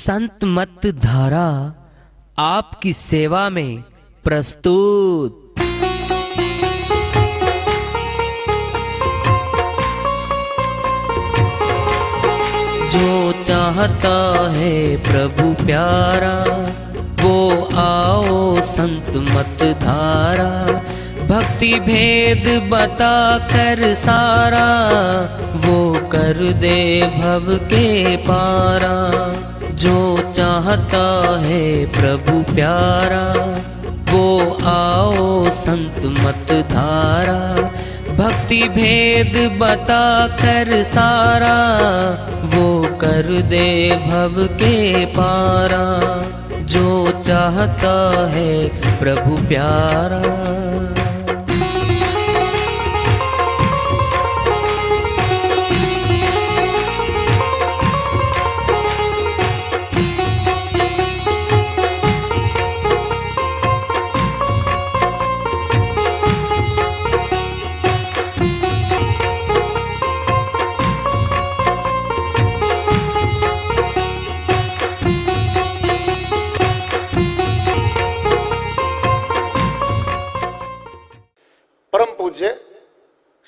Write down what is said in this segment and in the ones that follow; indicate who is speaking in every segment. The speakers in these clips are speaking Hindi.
Speaker 1: संत मत धारा आपकी सेवा में प्रस्तुत। जो चाहता है प्रभु प्यारा वो आओ संत मत धारा। भक्ति भेद बता कर सारा वो कर दे भव के पारा। जो चाहता है प्रभु प्यारा वो आओ संत मत धारा। भक्ति भेद बता कर सारा वो कर दे भव के पारा। जो चाहता है प्रभु प्यारा।
Speaker 2: परम पूज्य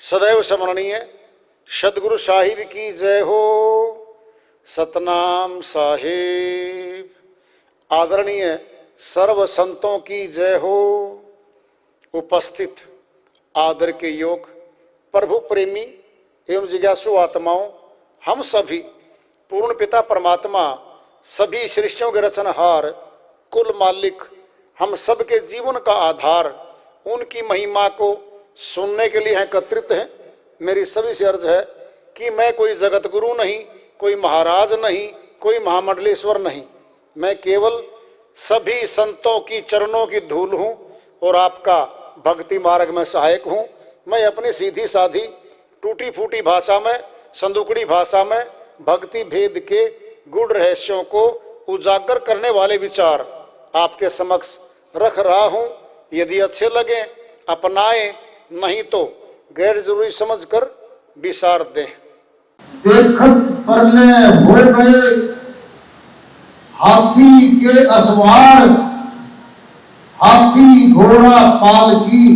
Speaker 2: सदैव स्मरणीय सदगुरु साहिब की जय हो। सतनाम साहिब। आदरणीय सर्व संतों की जय हो। उपस्थित आदर के योग प्रभु प्रेमी एवं जिज्ञासु आत्माओं, हम सभी पूर्ण पिता परमात्मा सभी सृष्टियों के रचनहार कुल मालिक हम सब के जीवन का आधार उनकी महिमा को सुनने के लिए एकत्रित हैं। मेरी सभी से अर्ज है कि मैं कोई जगत गुरु नहीं, कोई महाराज नहीं, कोई महामंडलेश्वर नहीं। मैं केवल सभी संतों की चरणों की धूल हूँ और आपका भक्ति मार्ग में सहायक हूँ। मैं अपनी सीधी साधी टूटी फूटी भाषा में, संदुकड़ी भाषा में भक्ति भेद के गूढ़ रहस्यों को उजागर करने वाले विचार आपके समक्ष रख रहा हूँ। यदि अच्छे लगे अपनाएं, नहीं तो गैर जरूरी समझकर विसार दें।
Speaker 3: देखत परले हो गए हाथी के असवार। हाथी घोड़ा पालकी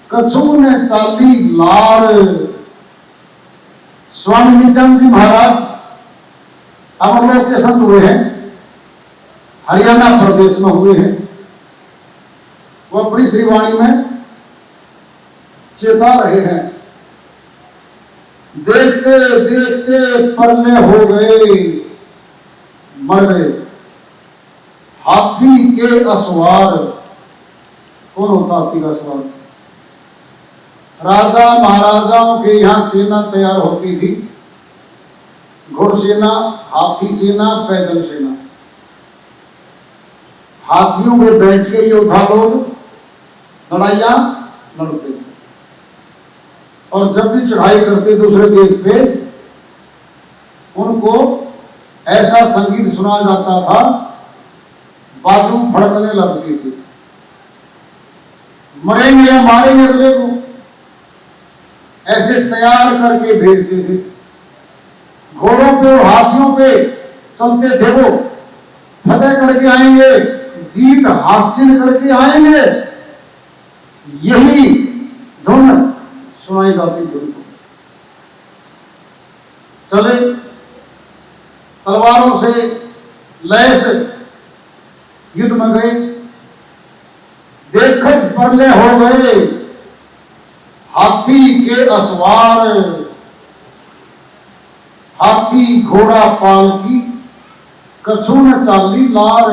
Speaker 3: कछु ने चाली लार। स्वामी नित्यानंद जी महाराज अमरलोक के संत हुए हैं, हरियाणा प्रदेश में हुए हैं। वो अपनी श्रीवाणी में चेता रहे हैं, देखते देखते परले हो गए मर गए हाथी के असवार। कौन होता हाथी का सवार? राजा महाराजाओं के यहां सेना तैयार होती थी। घुड़सेना, हाथी सेना, पैदल सेना। हाथियों में बैठ के योद्धा लोग लड़ाइयां लड़ते थे और जब भी चढ़ाई करते दूसरे देश पे उनको ऐसा संगीत सुना जाता था, बाजू फड़कने लगती थी। मरेंगे या मारेंगे अगले को, ऐसे तैयार करके भेजते थे। घोड़ों पे और हाथियों पे चलते थे वो, फतेह करके आएंगे, जीत हासिल करके आएंगे, यही धुन सुनाई जाती थी उनको। चले तलवारों से लैस युद्ध में गए। देखत परले हो गए हाथी के असवार। हाथी घोड़ा पालकी कछु न चाली लार।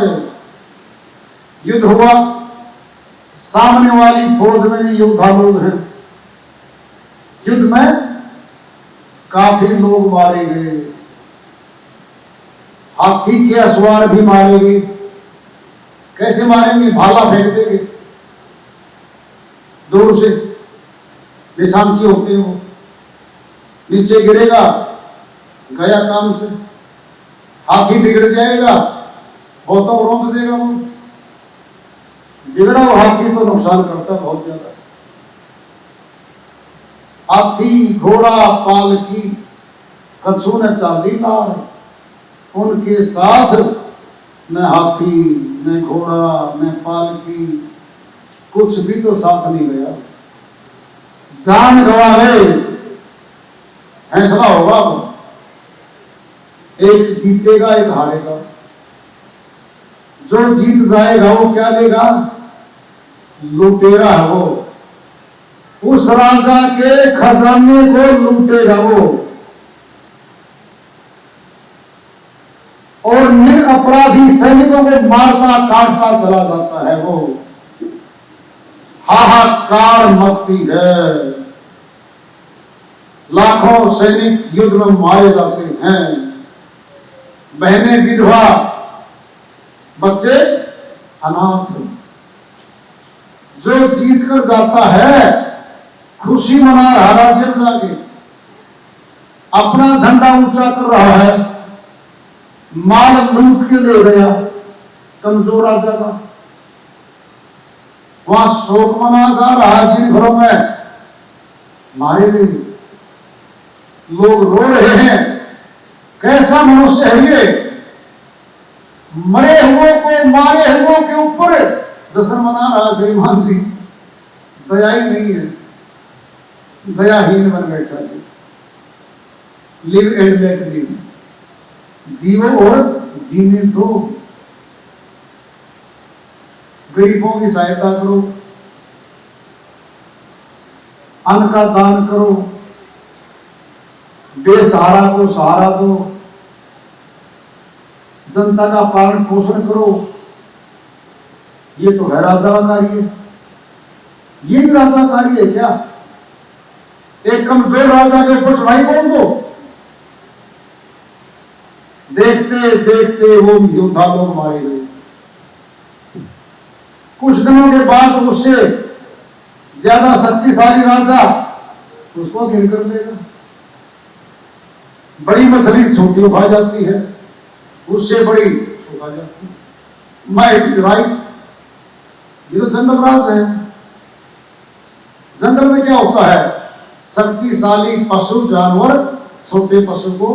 Speaker 3: युद्ध हुआ, सामने वाली फौज में भी योद्धा लोग हैं। युद्ध में काफी लोग मारे गए, हाथी के असवार भी मारे गए। कैसे मारेंगे? भाला फेंक देंगे दूर से, निशानची होते हैं वो, नीचे गिरेगा, गया काम से। हाथी बिगड़ जाएगा, बहुतों रोक देगा वो। बिगड़ा हुआ हाथी तो नुकसान करता है बहुत ज्यादा। हाथी घोड़ा पालकी कछु न चाली लार। उनके साथ न हाथी, न घोड़ा, न पालकी, कुछ भी तो साथ नहीं गया। जान गवा गए, फैसला होगा, एक जीतेगा एक हारेगा। जो जीत जाएगा वो क्या लेगा? लुटेरा है वो, उस राजा के खजाने को लूटेगा वो, और निरपराधी सैनिकों को मारता काटता चला जाता है वो। हाहाकार मचती है, लाखों सैनिक युद्ध में मारे जाते हैं, बहनें विधवा, बच्चे अनाथ। जो जीत कर जाता है खुशी मना रहा राज्य में जाके, अपना झंडा ऊंचा कर रहा है, माल लूट के ले गया कमजोर राजा का। वहां शोक मना जा रहा है, जिन घरों में मारे गए लोग रो रहे हैं। कैसा मनुष्य है ये, मरे हुए को मारे हुए के ऊपर जश्न मना रहा श्रीमान जी। दया ही नहीं है, दयाहीन बन बैठा है। लिव एंड लेट लिव, जीवो और जीने दो। गरीबों की सहायता करो, अन्न का दान करो, बेसहारा को सहारा दो, जनता का पालन पोषण करो। ये तो है राजा का कार्य। ये भी राजा का कार्य है क्या? एक कमजोर राजा के ऊपर चढ़ाई बोल दो, देखते देखते वो योद्धा लोग मारे गए। कुछ दिनों के बाद उससे ज्यादा शक्तिशाली राजा उसको अधीन कर लेगा। बड़ी मछली छोटी उठा जाती है, उससे बड़ी उठा जाती है। Might is right. ये तो जंगल राज है। जंगल में क्या होता है? शक्तिशाली पशु जानवर छोटे पशु को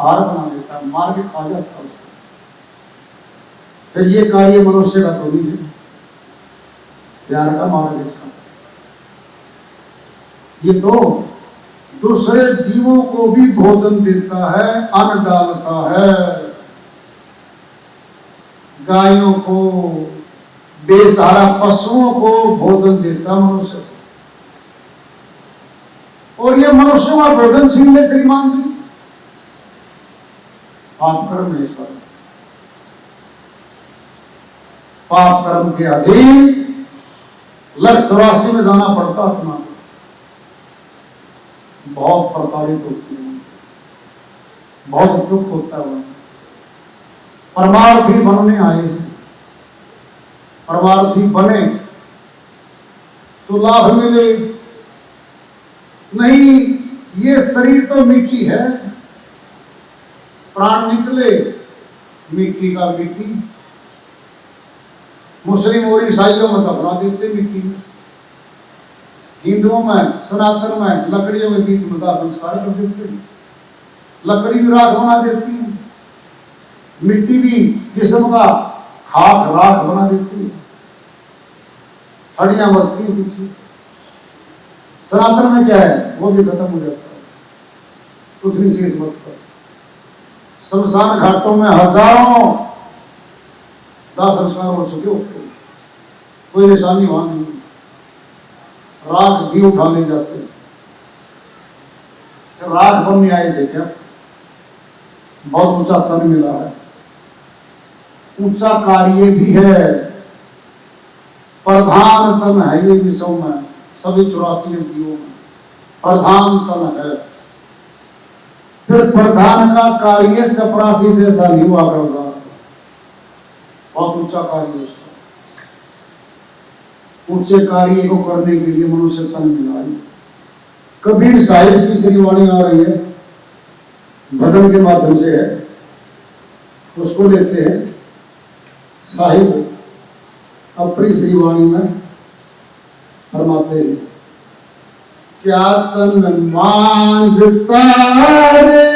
Speaker 3: आहार बना देता है, मार के खा जाता है उसको। फिर ये कार्य मनुष्य का तो नहीं है, प्यार का मार्ग इसका। ये तो दूसरे जीवों को भी भोजन देता है, अन्न डालता है, गायों को, बेसहारा पशुओं को भोजन देता मनुष्य को। और ये मनुष्यों का भोजन छीन ले श्रीमान जी, पाप कर्म है सर। पाप कर्म के अधीन 184 में जाना पड़ता आत्मा को। बहुत प्रताड़ित होती है, बहुत दुख होता है। परमार्थी बनने आए हैं, परमार्थी बने तो लाभ मिले। नहीं, ये शरीर तो मिट्टी है, प्राण निकले मिट्टी का मिट्टी। मुस्लिम और ईसाइयों में दफना देते मिट्टी में, हिंदुओं में सनातन में लकड़ियों के बीच में दाह संस्कार कर देते हैं। लकड़ी भी राख बना देती है, मिट्टी भी जिस्म का खाक राख बना देती है, हड्डियां बचती है पीछे। सनातन में क्या है? वो भी खत्म हो जाता है, कुछ नहीं शेष बचता। शमशान घाटों में हजारों दाह संस्कार हो चुके होते, कोई निशानी वहां नहीं, राख भी उठा ले जाते। राख बनने आए थे क्या? बहुत ऊंचा तन मिला है, ऊंचा कार्य भी है, प्रधान तन है ये विश्व में, सभी 84 जीवों में प्रधान तन है। फिर प्रधान का कार्य चपरासी जैसा नहीं हुआ करता, बहुत ऊंचा कार्य उसका। ऊंचे कार्य को करने के लिए मनुष्य तन मिला है। कबीर साहिब की श्रीवाणी आ रही है, भजन के माध्यम से है, उसको लेते हैं। साहिब अपनी श्रीवाणी में फरमाते हैं, क्या तन मांझता रे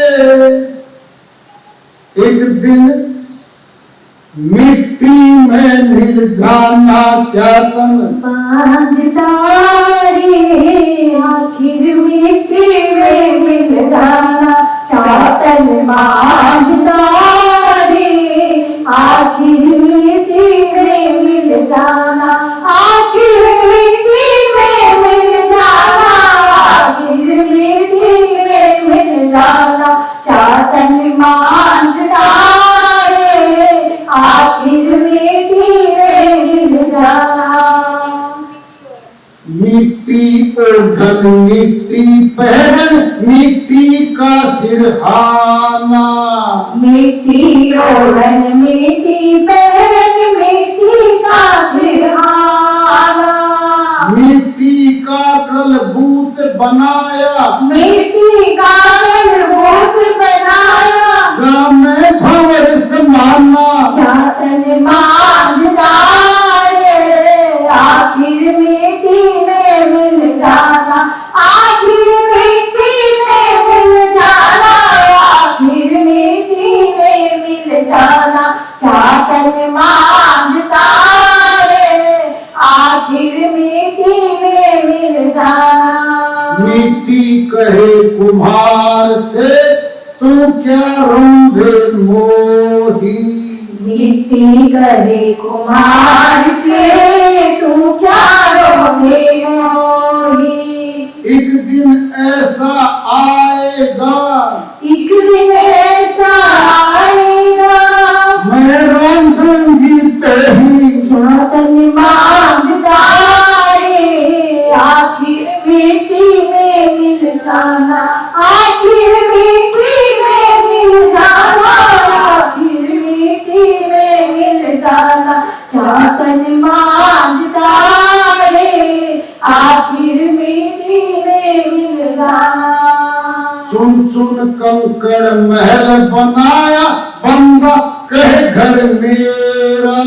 Speaker 3: एक दिन मिट्टी में मिल जाना क्या तन
Speaker 4: बांझता रे, आखिर मिट्टी में मिल जाना क्या तन बांझता रे, आखिर मिट्टी में मिल जाना, आखिर मिट्टी में मिल जाना, आखिर मिट्टी में मिल जाना क्या तन बांझता रे, आखिर मिट्टी में मिल जाना।
Speaker 3: मिट्टी ओढ़न मिट्टी पहन मिट्टी का सिरहाना
Speaker 4: मिट्टी ओढ़न मिट्टी पहन मिट्टी का सिरहाना,
Speaker 3: मिट्टी का कलबूत बनाया
Speaker 4: मिट्टी का कलबूत बनाया,
Speaker 3: जामे भंवर समाना
Speaker 4: क्या तन बांझता रे, आखिर मिट्टी में मिल जाना, आखिर मिट्टी में मिल जाना, आखिर मिट्टी में मिल जाना क्या तन बांझता रे, आखिर मिट्टी में मिल जाना।
Speaker 3: मिट्टी कहे कुम्हार से तू क्या रंगे मोही
Speaker 4: मिट्टी करे कुम्हार से तू क्या रोगे मोही,
Speaker 3: एक दिन ऐसा आएगा
Speaker 4: एक दिन ऐसा आएगा,
Speaker 3: मैं रंगूंगी तेरी
Speaker 4: क्या तन बांझता रे, आखिर मिट्टी में मिल जाना, आखिर मिट्टी में मिल जाना, आखिर मिट्टी में मिल जाना क्या तन बांझता रे, आखिर मिट्टी में मिल जाना।
Speaker 3: चुन चुन कंकड़ महल बनाया बंदा कहे घर मेरा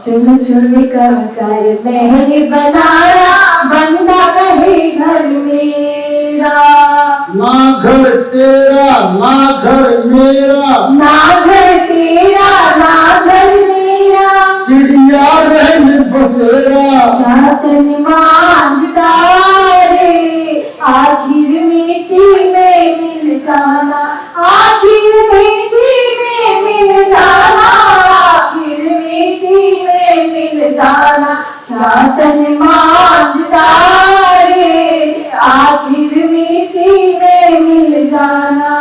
Speaker 4: चुन चुन कंकड़ महल बनाया बंदा कहे घर मेरा,
Speaker 3: ना घर तेरा ना घर मेरा
Speaker 4: ना घर तेरा ना घर मेरा,
Speaker 3: चिड़िया रहन बसेरा
Speaker 4: क्या तन बांझता रे, आखिर मिट्टी में मिल जाना, आखिर मिट्टी में मिल जाना, आखिर मिट्टी में मिल जाना क्या तन बांझता रे, आखिर मिट्टी में मिल जाना।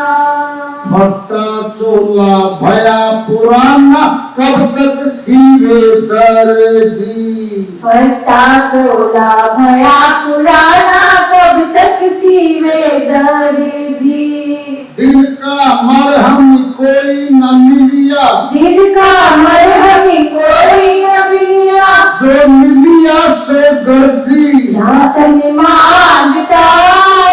Speaker 3: फटा चोला भया पुराना कब तक सीवे दर्जी
Speaker 4: फटा चोला भया पुराना कब तक सीवे दर्जी,
Speaker 3: दिल का मरहम कोई न मिलिया
Speaker 4: दिल का मरहम कोई न मिलिया,
Speaker 3: जो मिलिया सो गर्जी
Speaker 4: क्या तन बांझता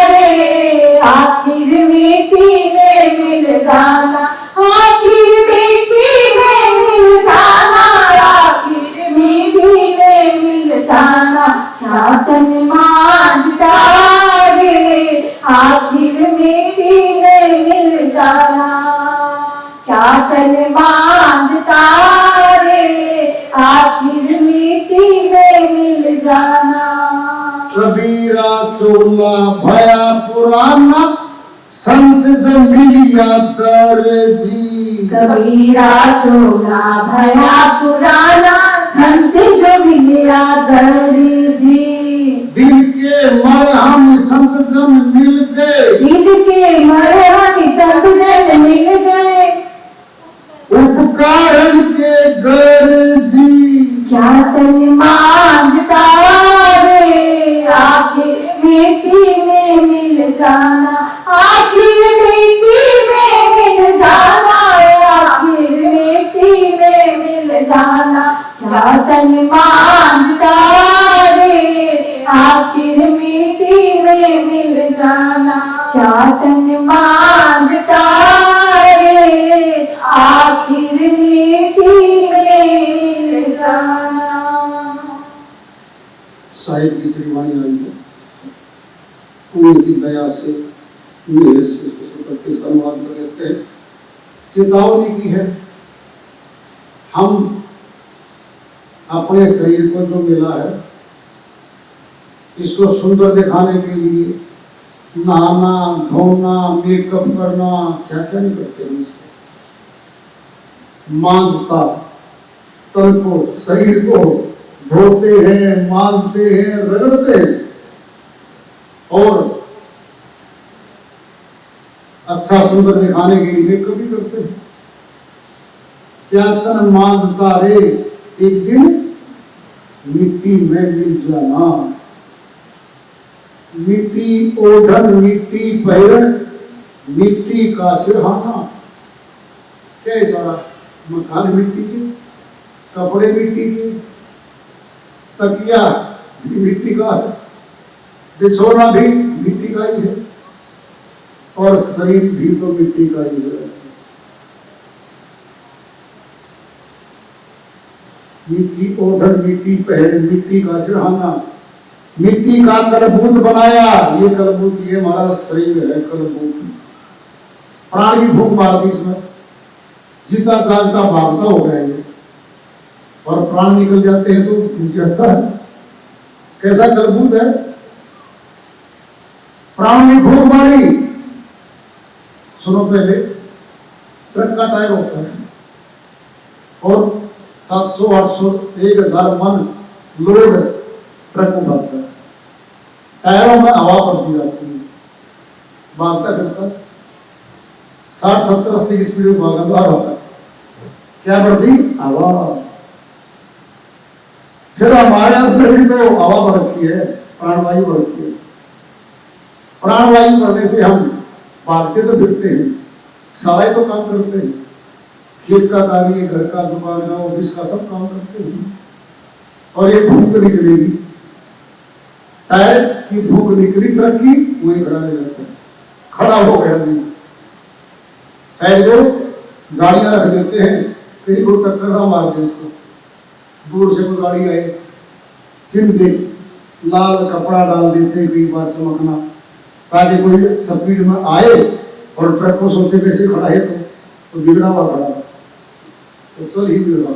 Speaker 4: रे, आखिर मिट्टी में मिल जाना, आखिर मिट्टी में मिल जाना, आखिर मिट्टी में मिल जाना क्या तन बांझता रे, आखिर मिट्टी में मिल जाना क्या तन बांझता रे, आखिर मिट्टी में मिल जाना।
Speaker 3: कबीरा चोला भया पुराना संत जो मिलिया दर्जी
Speaker 4: कबीरा चोला भया पुराना संत जो मिलिया दर्जी,
Speaker 3: दिल के मरहम संत जन मिल गए
Speaker 4: दिल के मरहम संत जन मिल गए,
Speaker 3: उपकारन के गर्जी
Speaker 4: क्या तन बांझता रे, आखिर मिट्टी में मिल जाना, आखिर मिट्टी में मिल जाना, आखिर मिट्टी में मिल जाना क्या तन बांझता रे, आखिर मिट्टी में मिल जाना क्या तन बांझता रे, आखिर मिट्टी में मिल जाना।
Speaker 3: साहिब की श्रीवाणी आई है, उनकी दया से मेहर से इसको करके अनुवाद कर लेते हैं। चेतावनी की है हम अपने शरीर को जो मिला है इसको सुंदर दिखाने के लिए नहाना धोना मेकअप करना क्या क्या नहीं करते हैं। मांजता तन को शरीर को धोते हैं मांजते हैं रगड़ते हैं और अच्छा सुंदर दिखाने के लिए मेकअप भी करते हैं। क्या तन मांजता रे एक दिन मिट्टी में मिल जाना। मिट्टी ओढ़न मिट्टी पहरन मिट्टी का सिरहाना। क्या सारा मकान मिट्टी के कपड़े मिट्टी के तकिया भी मिट्टी का है बिछोना भी मिट्टी का ही है और शरीर भी तो मिट्टी का ही है। मिट्टी ओढ़न मिट्टी पहन मिट्टी का सिरहाना। मिट्टी का कलबूत बनाया। ये कलबूत ये हमारा शरीर है कलबूत। प्राण की भूख मार दी इसमें जीता जागता भागता हो गया ये और प्राण निकल जाते हैं तो घुस जाता है। कैसा कलबूत है। प्राण की भूख मारी। सुनो पहले ट्रक का टायर होता है और 700-800 1000 मन लोड ट्रक उठाता है। टायरों में हवा पड़ती जाती है भागता करता 60-70-80 की स्पीड में भागा बाहर होता है। क्या बढ़ती हवा। फिर हमारे अंदर भी तो हवा बढ़ रखी है प्राणवायु बढ़ रखी है। प्राणवायु बढ़ने से हम भागते तो फिरते हैं सारा ही तो काम करते हैं। खेत का कार्य घर का दुकान का ऑफिस का सब काम करते हैं और ये भूख निकलेगी। टायर की भूख निकली ट्रक की वही खड़ा ले जाता है। खड़ा हो गया नहीं साइड को जालियां रख देते हैं कहीं को टक्कर ना मार दे इसको। दूर से कोई गाड़ी आए चिंते लाल कपड़ा डाल देते हैं कई बार चमकना ताकि कोई स्पीड में आए और ट्रक को सोचे कैसे खड़ा है तो बिगड़ा हुआ खड़ा तो चल ही बिगड़ा।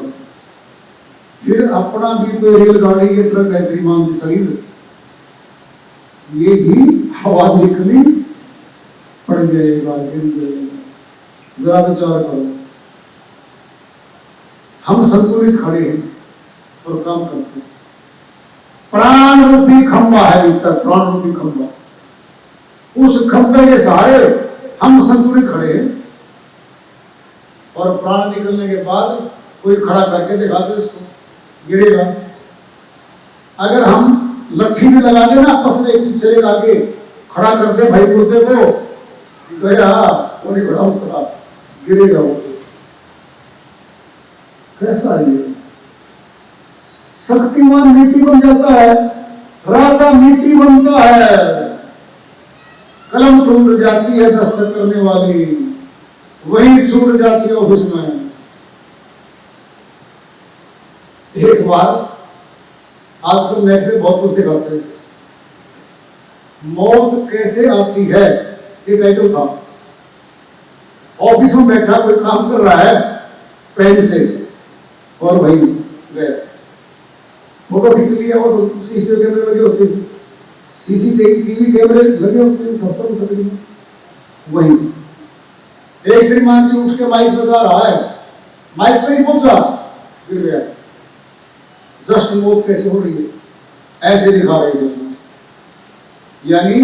Speaker 3: फिर अपना भी तो रेलगाड़ी ये ट्रक है श्रीमान जी शरीर ये भी हवा निकली पड़ जाएगा गिर जाएगा। जरा विचार करो। हम संतुलित खड़े हैं और काम करते हैं। प्राण रूपी खंबा है भीतर प्राण रूपी खंबा। उस खंबे के सहारे हम संतुलित खड़े हैं और प्राण निकलने के बाद कोई खड़ा करके दिखा दे उसको गिरेगा। अगर हम लट्ठी भी लगा देना आपस में एक पीछे लगा के खड़ा कर दे भाई कुर्ते को गया वो नहीं बड़ा उतरा गिरेगा वो। कैसा है ये। शक्तिमान मिट्टी बन जाता है राजा मिट्टी बनता है। कलम टूट जाती है दस्तक करने वाली वही छूट जाती है ऑफिस में। एक बार आजकल नेट पे बहुत कुछ दिखाते हैं। मौत कैसे आती है ये टाइटल था। ऑफिस में बैठा कोई काम कर रहा है पेन से और भाई गया फोटो खींच लिया और सीसीटीवी कैमरे लगे होते थे। सीसीटीवी कैमरे लगे होते दफ्तर में। वही एक श्रीमान जी उठ के माइक बजा रहा है माइक पे नहीं पहुंचा गिर गया। जस्ट मौत कैसे हो रही है ऐसे दिखा रहे हैं। यानी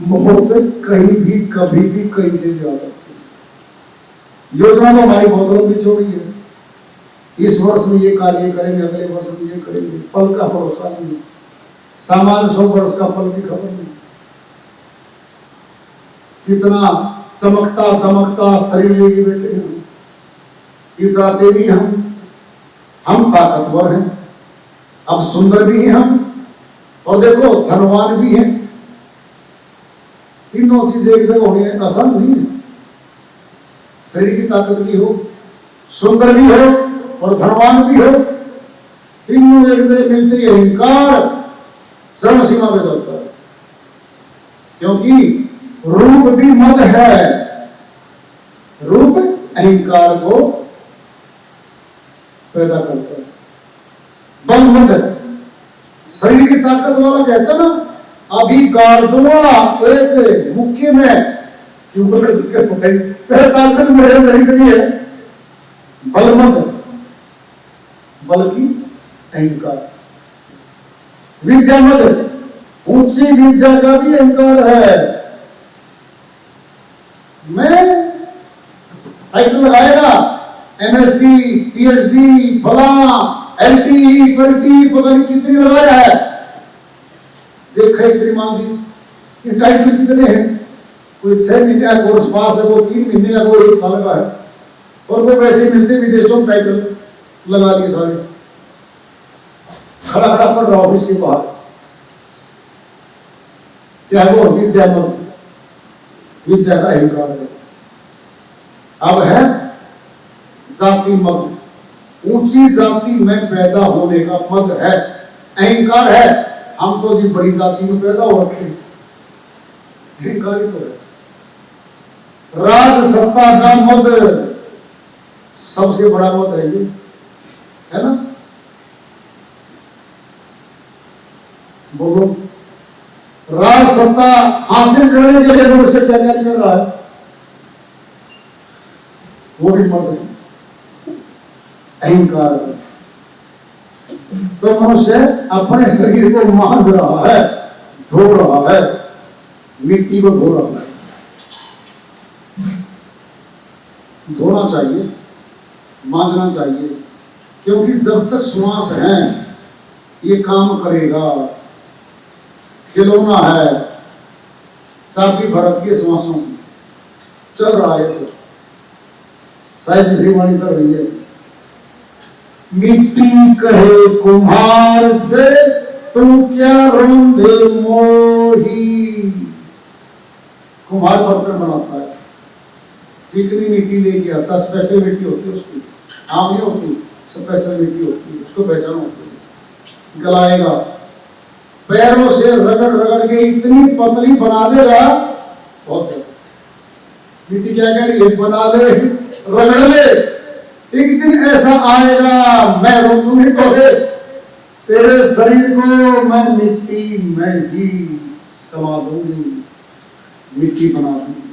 Speaker 3: मौत कहीं भी कभी भी कहीं से भी आ सकती है। योजना तो हमारी बहुत लंबी चौड़ी है। इस वर्ष में ये कार्य करेंगे अगले वर्ष में ये करेंगे पल का भरोसा नहीं। सामान्य 100 वर्ष का पल की खबर नहीं। कितना चमकता दमकता शरीर लेके बैठे हैं। इतराते भी हम ताकतवर हैं अब सुंदर भी हैं हम और देखो धनवान भी हैं। तीनों चीजें एक जगह होनी आसान नहीं है। शरीर की ताकत भी हो सुंदर भी हो और धनवान भी हो तीनों एक जगह मिलते ही अहंकार चरम सीमा पे जाता है। क्योंकि रूप भी मद है। रूप अहंकार को पैदा करता है। बलवंत है, शरीर की ताकत वाला कहता है ना, अभी कारदुआ एक मुक्के में क्यों ताकत मेरे नहीं है। बलवंत बल्कि अहंकार, विद्यामद ऊंची विद्या का भी अहंकार है। मैं टाइटल लगाएगा एमएससी, पीएचडी, फला, एलटी, पलटी, पता नहीं कितनी लगाया है। देखा श्रीमान जी ये टाइटल कितने हैं, कोई 6 महीने का कोर्स पास है, वो 3 महीने का, वो 1 साल का है, और वो वैसे मिलते विदेशों में टाइटल लगा लिए सारे। खड़ा खड़ा पड़ रहा ऑफिस के बाहर, क्या वो विद्यामद, विद्या का अहंकार है। अब है जाति मद, ऊंची जाति में पैदा होने का मद है, अहंकार है। हम तो जी बड़ी जाति में पैदा हो रखे, अहंकार ही तो है। राज सत्ता का मद सबसे बड़ा मद है ये, है ना? बोलो, राज सत्ता हासिल करने के लिए वो से क्या क्या कर रहा है, वो भी मद है, अहंकार है। तो मनुष्य अपने शरीर को मांझ रहा है, धो रहा है, मिट्टी को धो रहा है। धोना चाहिए, मांझना चाहिए, क्योंकि जब तक श्वास है ये काम करेगा। खिलौना है, चाबी भरती है श्वासों की, चल रहा है, तो शायद दूसरी वाणी चल रही है। मिट्टी कहे कुम्हार से तू क्या रंधे मोही। कुम्हार बर्तन बनाता है, चिकनी मिट्टी लेके आता, स्पेशल मिट्टी होती है उसकी, आम नहीं होती, स्पेशल मिट्टी होती है, उसको पहचान होती है। गलाएगा, पैरों से रगड़ रगड़ के इतनी पतली बना देगा, बहुत है। मिट्टी क्या कह रही है, बना ले, रगड़ ले, एक दिन ऐसा आएगा मैं रोकूंगी तो तेरे शरीर को मैं मिट्टी में ही समा दूंगी, मिट्टी बना दूंगी।